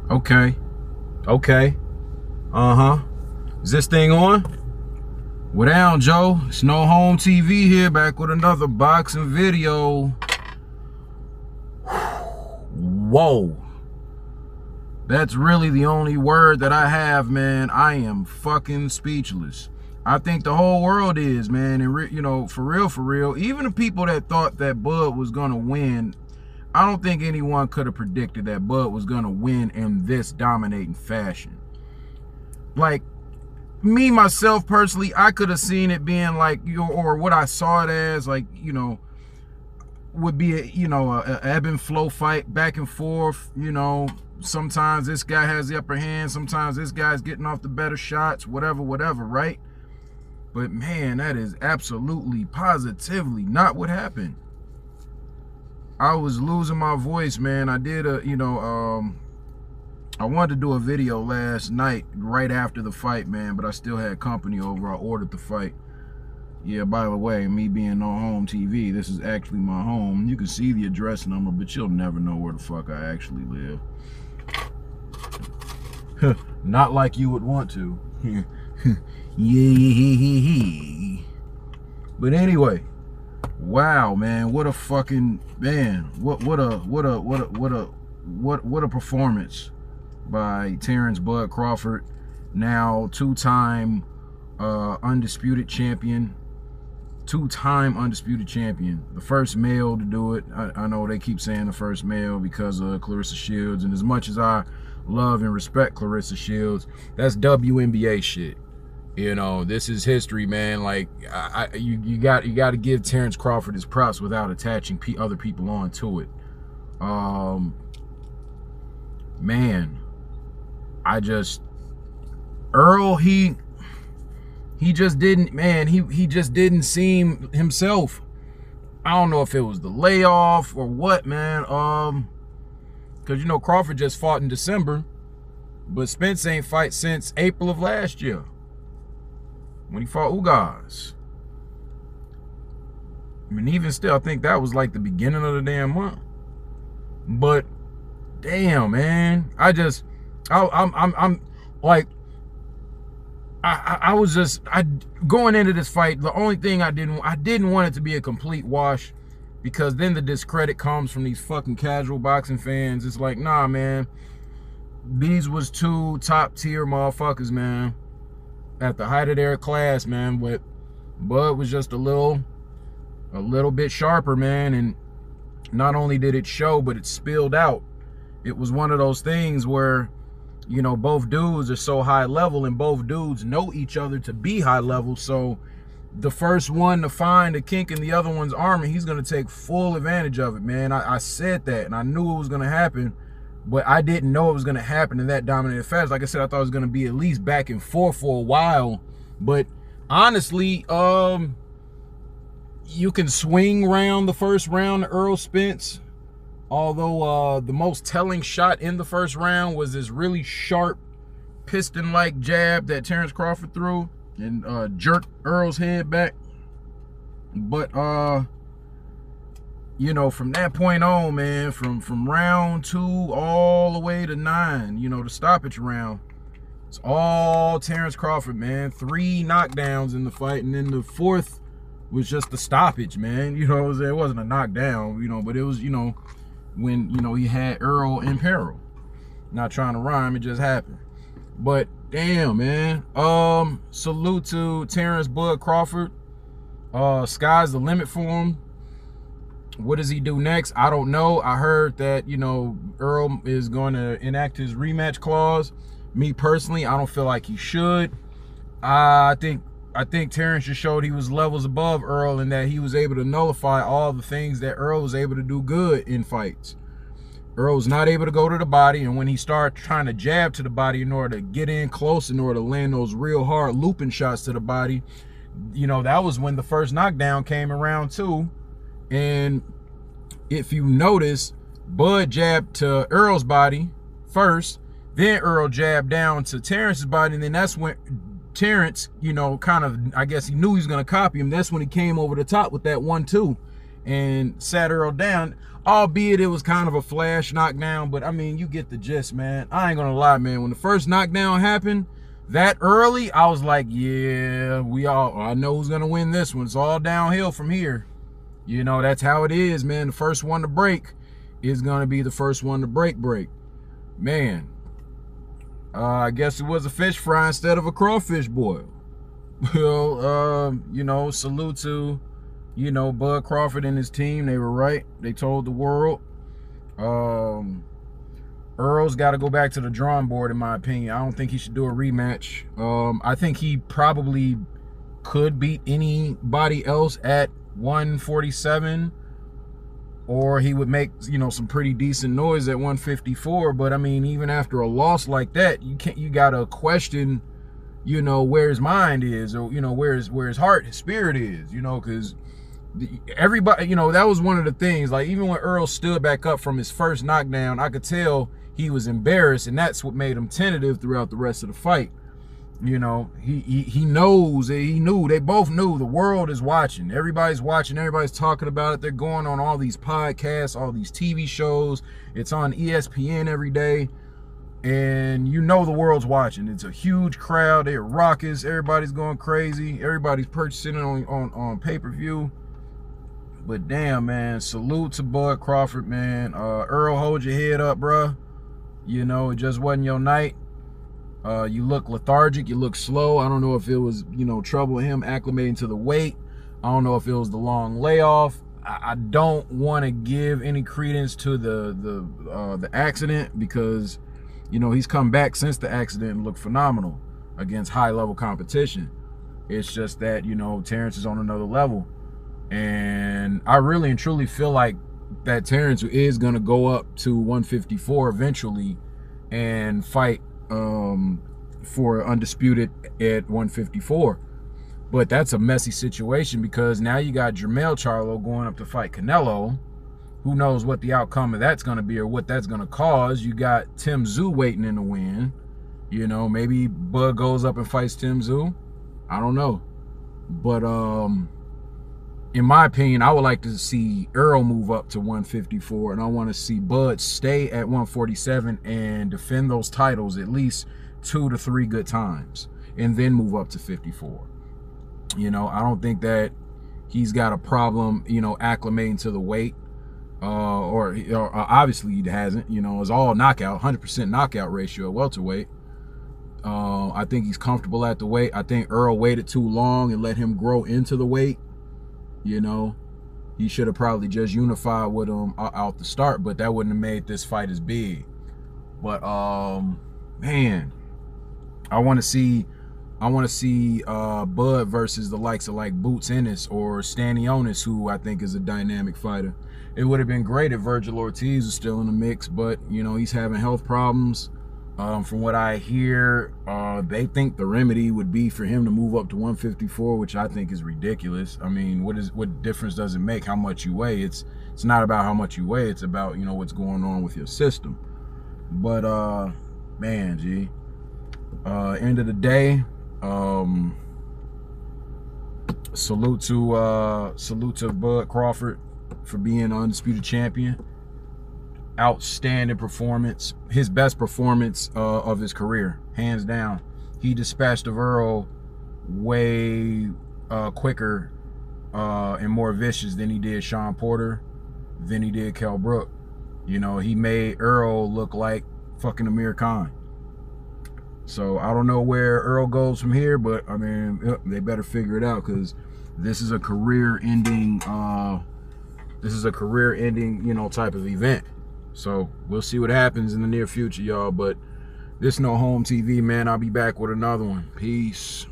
Okay. Okay. Uh-huh. Is this thing on? Well, down, Joe. It's No Home TV here, back with another boxing video. Whoa. That's really the only word that I have, man. I am fucking speechless. I think the whole world is, man. And, you know, for real, even the people that thought that Bud was going to win, I don't think anyone could have predicted that Bud was going to win in this dominating fashion. Like, me, myself, personally, I could have seen it being like, or what I saw it as, like, you know, would be a ebb and flow fight, back and forth. You know, sometimes this guy has the upper hand, sometimes this guy's getting off the better shots, whatever, right? But man, that is absolutely, positively not what happened. I was losing my voice, man. I did I wanted to do a video last night right after the fight, man, but I still had company over. I ordered the fight. Yeah, by the way, me being No Home TV, this is actually my home. You can see the address number, but you'll never know where the fuck I actually live. Not like you would want to. Yeah. But anyway, wow, man, what a fucking man. What a performance by Terrence Bud Crawford, now two-time undisputed champion. Two-time undisputed champion. The first male to do it. I know they keep saying the first male because of Clarissa Shields, and as much as I love and respect Clarissa Shields, that's WNBA shit. You know, this is history, man. Like, you got to give Terrence Crawford his props without attaching other people onto it. Man, Errol, he just didn't, man, he just didn't seem himself. I don't know if it was the layoff or what, man. Because, you know, Crawford just fought in December, but Spence ain't fight since April of last year when he fought Ugas. I mean, even still, I think that was like the beginning of the damn month. But damn, man, I'm like, I was just going into this fight. The only thing I didn't want it to be a complete wash, because then the discredit comes from these fucking casual boxing fans. It's like, nah, man, these was two top tier motherfuckers, man, at the height of their class, man. But Bud was just a little bit sharper, man, and not only did it show, but it spilled out. It was one of those things where, you know, both dudes are so high level and both dudes know each other to be high level. So the first one to find a kink in the other one's armor, he's going to take full advantage of it, man. I said that, and I knew it was going to happen, but I didn't know it was going to happen in that dominated fashion. Like I said, I thought it was going to be at least back and forth for a while. But honestly, you can swing round the first round to Errol Spence. Although the most telling shot in the first round was this really sharp piston-like jab that Terrence Crawford threw and jerked Errol's head back. But you know, from that point on, man, from round 2 all the way to 9, you know, the stoppage round, it's all Terrence Crawford, man. 3 knockdowns in the fight, and then the 4th was just the stoppage, man. You know what I'm saying? It wasn't a knockdown, you know, but it was, you know, when, you know, he had Errol in peril. Not trying to rhyme, it just happened. But damn, man. Salute to Terrence Bud Crawford. Sky's the limit for him. What does he do next? I don't know. I heard that, you know, Errol is going to enact his rematch clause. Me personally, I don't feel like he should. I think Terrence just showed he was levels above Errol, and that he was able to nullify all the things that Errol was able to do good in fights. Errol was not able to go to the body, and when he started trying to jab to the body in order to get in close, in order to land those real hard looping shots to the body, you know, that was when the first knockdown came around too. And if you notice, Bud jabbed to Errol's body first, then Errol jabbed down to Terrence's body, and then that's when Terrence, you know, kind of, I guess he knew he was going to copy him. That's when he came over the top with that 1-2. and sat Errol down, albeit it was kind of a flash knockdown, but I mean, you get the gist, man. I ain't gonna lie, man. When the first knockdown happened, that early, I was like, yeah, I know who's gonna win this one. It's all downhill from here. You know, that's how it is, man. The first one to break is gonna be the first one to break. Man, I guess it was a fish fry instead of a crawfish boil. Well, you know, salute to, you know, Bud Crawford and his team. They were right. They told the world. Errol's got to go back to the drawing board, in my opinion. I don't think he should do a rematch. I think he probably could beat anybody else at 147, or he would make, you know, some pretty decent noise at 154. But I mean, even after a loss like that, you gotta question, you know, where his mind is, or, you know, where his heart, his spirit is, you know, because everybody, you know, that was one of the things. Like, even when Errol stood back up from his first knockdown, I could tell he was embarrassed, and that's what made him tentative throughout the rest of the fight. You know, he knows, he knew, they both knew the world is watching. Everybody's watching, everybody's talking about it. They're going on all these podcasts, all these TV shows. It's on ESPN every day. And you know the world's watching. It's a huge crowd. They're raucous. Everybody's going crazy. Everybody's purchasing it on pay-per-view. But damn, man, salute to Bud Crawford, man. Errol, hold your head up, bruh. You know, it just wasn't your night. You look lethargic. You look slow. I don't know if it was, you know, trouble with him acclimating to the weight. I don't know if it was the long layoff. I don't want to give any credence to the accident, because, you know, he's come back since the accident and looked phenomenal against high-level competition. It's just that, you know, Terrence is on another level. And I really and truly feel like that Terrence is going to go up to 154 eventually and fight for undisputed at 154. But that's a messy situation, because now you got Jermell Charlo going up to fight Canelo. Who knows what the outcome of that's going to be, or what that's going to cause. You got Tim Tszyu waiting in the win. You know, maybe Bud goes up and fights Tim Tszyu. I don't know. But in my opinion, I would like to see Errol move up to 154, and I want to see Bud stay at 147 and defend those titles at least 2 to 3 good times, and then move up to 54. You know, I don't think that he's got a problem, you know, acclimating to the weight. Or obviously he hasn't. You know, it's all knockout, 100% knockout ratio at welterweight. I think he's comfortable at the weight. I think Errol waited too long and let him grow into the weight. You know, he should have probably just unified with him out the start, but that wouldn't have made this fight as big. But man, I want to see Bud versus the likes of like Boots Ennis or Stanionis, who I think is a dynamic fighter. It would have been great if Virgil Ortiz was still in the mix, but, you know, he's having health problems. From what I hear, they think the remedy would be for him to move up to 154, which I think is ridiculous. I mean, what difference does it make how much you weigh? It's not about how much you weigh. It's about, you know, what's going on with your system. But man, G, end of the day, salute to Bud Crawford for being an undisputed champion. Outstanding performance, his best performance of his career, hands down. He dispatched of Errol way quicker and more vicious than he did Sean Porter, than he did Kell Brook. You know, he made Errol look like fucking Amir Khan. So I don't know where Errol goes from here, but I mean, they better figure it out, because this is a career-ending, you know, type of event. So we'll see what happens in the near future, y'all. But this No Home TV, man. I'll be back with another one. Peace.